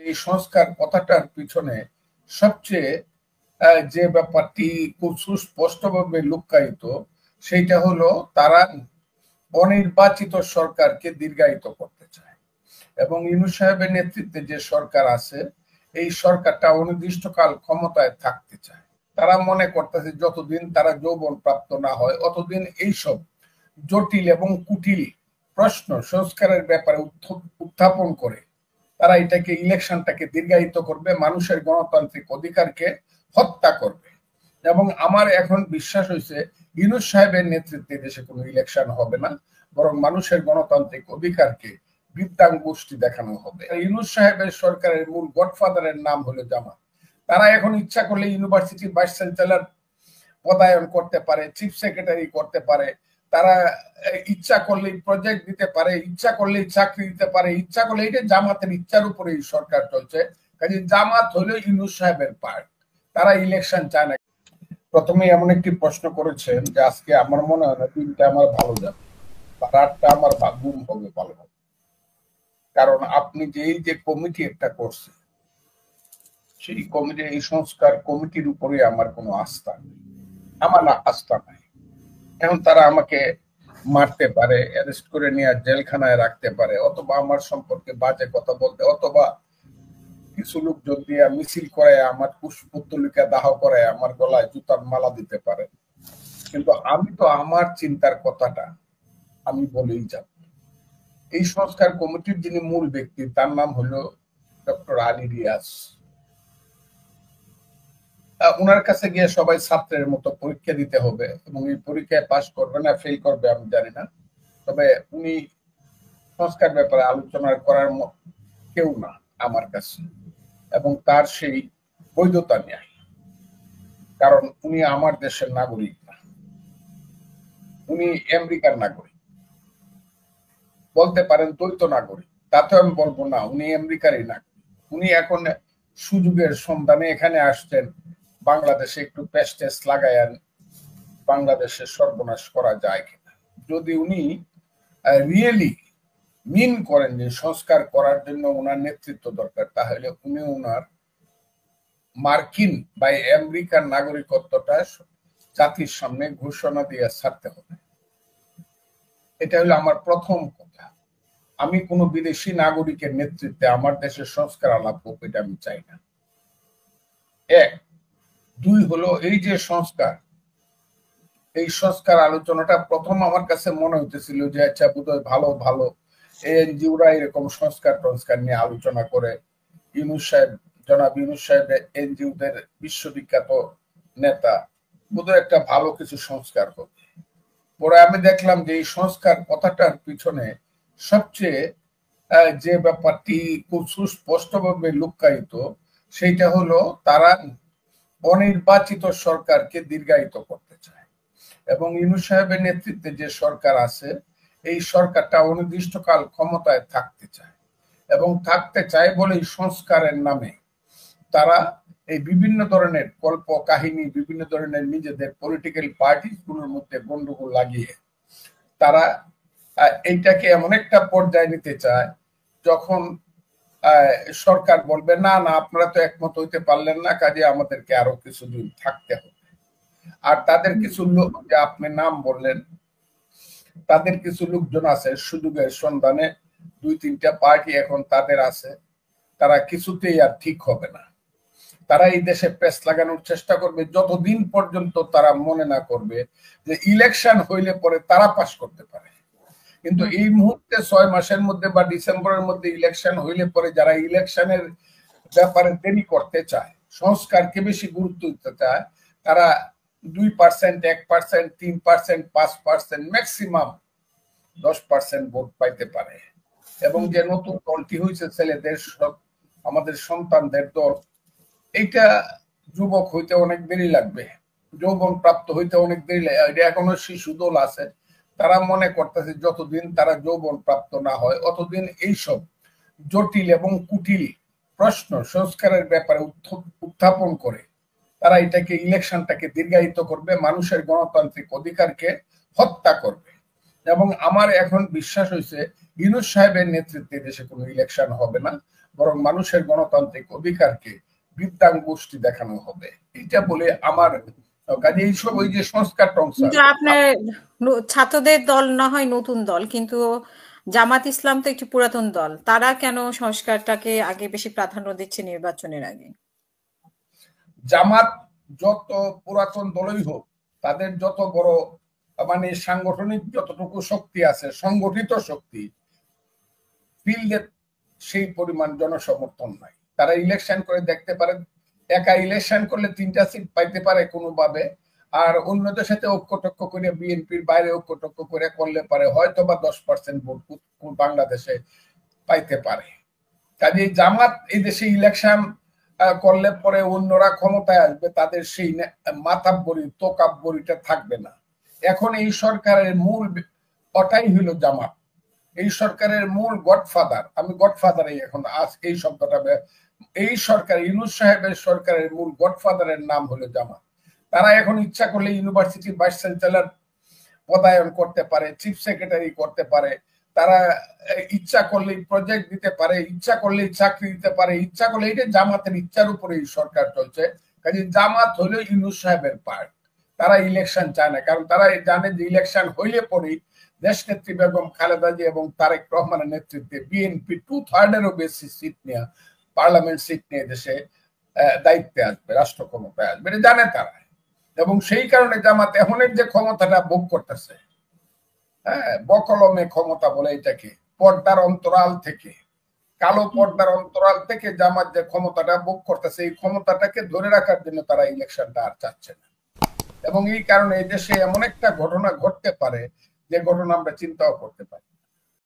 এই সংস্কার কথাটার পিছনে সবচেয়ে যে ব্যাপারটি খুব সুস্পষ্টভাবে লুক্কায়িত সেইটা হলো তারা অনির্বাচিত সরকারকে দীর্ঘায়িত করতে চায় এবং ইউনূস সাহেবের নেতৃত্বে যে সরকার আছে এই সরকারটা অনির্দিষ্টকাল ক্ষমতায় থাকতে চায়। তারা মনে করতেছে যতদিন তারা যৌবন প্রাপ্ত না হয় অতদিন এইসব জটিল এবং কুটিল প্রশ্ন সংস্কারের ব্যাপারে উত্থাপন করে তারা এটাকে ইলেকশনটাকে দীর্ঘায়িত করবে, মানুষের গণতান্ত্রিক অধিকারকে হত্যা করবে। এবং আমার এখন বিশ্বাস হয়েছে ইউনূস সাহেবের নেতৃত্বে দেশে কোনো ইলেকশন হবে না, বরং মানুষের গণতান্ত্রিক অধিকারকে বৃদ্ধাঙ্গুষ্টি দেখানো হবে। ইউনূস সাহেবের সরকারের মূল গডফাদারের নাম হলো জামাত। তারা এখন ইচ্ছা করলে ইউনিভার্সিটি ভাইস চ্যান্সেলর পদায়ন করতে পারে, চিফ সেক্রেটারি করতে পারে, তারা ইচ্ছা করলে প্রজেক্ট দিতে পারে, ইচ্ছা করলে চাকরি দিতে পারে, ইচ্ছা করলে এটা জামাতের ইচ্ছার উপরে এই সরকার চলছে। কাজে জামাত হলো ইউনূস সাহেবের পার্ট, তারা ইলেকশন চায় না। প্রথমে এমন একটি প্রশ্ন করেছেন যে আজকে আমার মনে হয় না দিনটা আমার ভালো যাবে, রাতটা আমার ঘুম হবে ভালো হবে। কারণ আপনি যে এই যে কমিটি একটা করছে সেই কমিটি, এই সংস্কার কমিটির উপরে আমার কোনো আস্থা নেই, আমার আস্থা নাই। এখন তারা আমাকে মারতে পারে, অ্যারেস্ট করে নিয়ে জেলখানায় রাখতে পারে, অথবা আমার সম্পর্কে বাজে কথা বলতে, অথবা কিছু লোক যদি মিছিল করে আমার পুষ্পতলিকা দাহ করে আমার গলায় জুতার মালা দিতে পারে। কিন্তু আমি তো আমার চিন্তার কথাটা আমি বলেই যাব। এই সংস্কার কমিটির যিনি মূল ব্যক্তি তার নাম হলো ডক্টর আলী রিয়াজ। ওনার কাছে গিয়ে সবাই ছাত্রের মতো পরীক্ষা দিতে হবে এবং এই পরীক্ষায় পাশ করবে না ফেল করবে আমি জানি না, তবে উনি সংস্কার ব্যাপারে আলোচনা করার কেউ না আমার কাছে, এবং তার সেই বৈধতা নেই, কারণ উনি আমার দেশের নাগরিক না, উনি আমেরিকার নাগরিক, বলতে পারেন দ্বৈত নাগরিক, তাতেও আমি বলবো না উনি আমেরিকারই নাগরিক। উনি এখন সুযোগের সন্ধানে এখানে আসছেন বাংলাদেশে একটু পেস্টেস লাগায়ান বাংলাদেশের সর্বনাশ করা যায় কিনা। যদি উনি রিয়েলি মিন করেন যে সংস্কার করার জন্য ওনার নেতৃত্ব দরকার, তাহলে উনি ওনার মার্কিন বা আমেরিকার নাগরিকত্বটা জাতির সামনে ঘোষণা দিয়ে ছাড়তে হবে। এটা হলো আমার প্রথম কথা। আমি কোনো বিদেশি নাগরিকের নেতৃত্বে আমার দেশের সংস্কার আলাপ হোক, এটা আমি চাই না। এক। দুই হলো এই যে সংস্কার, এই সংস্কার আলোচনাটা প্রথম আমার কাছে মনে হইতেছিল যে আচ্ছা বোধহয় ভালো ভালো এনজিওরা এরকম সংস্কার টংস্কার নিয়ে আলোচনা করে, ইউনূস সাহেব, জনাব ইউনূস সাহেব এনজিওদের বিশ্ববিখ্যাত নেতা, বোধহয় একটা ভালো কিছু সংস্কার হবে। পরে আমি দেখলাম যে এই সংস্কার কথাটার পিছনে সবচেয়ে যে ব্যাপারটি খুব সুস্পষ্টভাবে লুক্কায়িত সেইটা হলো তারা অনির্বাচিত সরকারকে দীর্ঘায়িত করতে চায় এবং ইউনূস সাহেবের নেতৃত্বে যে সরকার আছে এই সরকারটা অনির্দিষ্টকাল ক্ষমতায় থাকতে চায় এবং থাকতে চায় বলেই সংস্কারের নামে তারা এই বিভিন্ন ধরনের গল্প কাহিনী, বিভিন্ন ধরনের নিজেদের পলিটিক্যাল পার্টি গুলোর মধ্যে গন্ডগোল লাগিয়ে তারা এইটাকে এমন একটা পর্যায়ে নিতে চায় যখন সরকার বলবে না না আপনারা তো একমত হইতে পারলেন না, কাজে আমাদেরকে আরো কিছুদিন থাকতে হবে। আর তাদের কিছু লোক, যে আপনি নাম বললেন, তাদের কিছু লোকজন আছে সুযোগের সন্ধানে, দুই তিনটা পার্টি এখন তাদের আছে, তারা কিছুতেই আর ঠিক হবে না। তারা এই দেশে পেস লাগানোর চেষ্টা করবে যতদিন পর্যন্ত তারা মনে না করবে যে ইলেকশন হইলে পরে তারা পাস করতে পারে। কিন্তু এই মুহূর্তে 6 মাসের মধ্যে বা ডিসেম্বরের মধ্যে ইলেকশন হইলে পরে যারা ইলেকশনের ব্যাপারে দেরি করতে চায়, সংস্কারকে বেশি গুরুত্ব দিতে চায়, তারা 2%, 1%, 3%, 5%, ম্যাক্সিমাম 10% ভোট পাইতে পারে। এবং যে নতুন দলটি হয়েছে ছেলেদের, আমাদের সন্তানদের দল, এইটা যুবক হইতে অনেক দেরি লাগবে, যৌবন প্রাপ্ত হইতে অনেক দেরি লাগে, এটা এখনো শিশু দল আছে। তারা মনে করতেছে যতদিন তারা যৌবন প্রাপ্ত না হয় অতদিন এইসব জটিল এবং কুটিল প্রশ্ন সংস্কারের ব্যাপারে উত্থাপন করে তারা এটাকে ইলেকশনটাকে দীর্ঘায়িত করবে, মানুষের গণতান্ত্রিক অধিকারকে হত্যা করবে। এবং আমার এখন বিশ্বাস হয়েছে ইউনূস সাহেবের নেতৃত্বে দেশে কোনো ইলেকশন হবে না, বরং মানুষের গণতান্ত্রিক অধিকারকে বৃদ্ধাঙ্গুষ্টি দেখানো হবে, এটা বলে আমার কাজে এইসব ওই যে সংস্কার টংস্কার। কিন্তু আপনার ছাত্রদের দল না হয় নতুন দল, কিন্তু জামাত ইসলাম তো একটি পুরাতন দল, তারা কেন সংস্কারটাকে আগে বেশি প্রাধান্য দিচ্ছে নির্বাচনের আগে? জামাত যত পুরাতন দলই হোক, তাদের যত বড় মানে সাংগঠনিক যতটুকু শক্তি আছে, সংগঠিত শক্তি, ফিল্ডে সেই পরিমাণ জনসমর্থন নাই। তারা ইলেকশন করে দেখতে পারে, একা ইলেকশন করলে 3টা সিট পাইতে পারে কোনোভাবে, আর অন্যদের সাথে ঐক্যটক্য করে বিএনপির বাইরে ঐক্যটক্য করে করলে পারে হয়তো বা 10% ভোট বাংলাদেশে পাইতে পারে। কাজে জামাত এই দেশে ইলেকশন করলে পরে অন্যরা ক্ষমতায় আসবে, তাদের সেই মাথাব্বরি তোকাব্বরিটা থাকবে না। এখন এই সরকারের মূল ওটাই হইল জামাত, এই সরকারের মূল গডফাদার, আমি গডফাদার এখন আজ এই শব্দটা, এই সরকার ইউনূস সাহেবের সরকারের মূল গডফাদারের নাম হলো জামাত। তারা এখন ইচ্ছা করলে ইউনিভার্সিটির ভাইস চ্যান্সেলর পদায়ন করতে পারে, চিফ সেক্রেটারি করতে পারে, তারা ইচ্ছা করলেই প্রজেক্ট দিতে পারে, ইচ্ছা করলেই চাকরি দিতে পারে, ইচ্ছা করলে, এটা জামাতের ইচ্ছার উপরে এই সরকার চলছে। কাজে জামাত হলো ইউনূস সাহেবের পার্ট। তারা ইলেকশন চায় না, কারণ তারা জানে যে ইলেকশন হইলে পরেই দেশনেত্রী বেগম খালেদা জিয়া এবং তারেক রহমানের নেতৃত্বে বিএনপি 2/3-এরও বেশি সিট নিয়ে, পার্লামেন্ট সিট নিয়ে দেশে দায়িত্বে আসবে, রাষ্ট্র ক্ষমতায় আসবে, এটা জানে তারা। এবং সেই কারণে জামাত এখনের যে ক্ষমতাটা ভোগ করতেছে, হ্যাঁ, বকলমে ক্ষমতা বলে এটাকে, পর্দার অন্তরাল থেকে, কালো পর্দার অন্তরাল থেকে জামাত যে ক্ষমতাটা ভোগ করতেছে, এই ক্ষমতাটাকে ধরে রাখার জন্য তারা ইলেকশনটা আর চাচ্ছে না। এবং এই কারণে এই দেশে এমন একটা ঘটনা ঘটতে পারে যে ঘটনা আমরা চিন্তাও করতে পারি।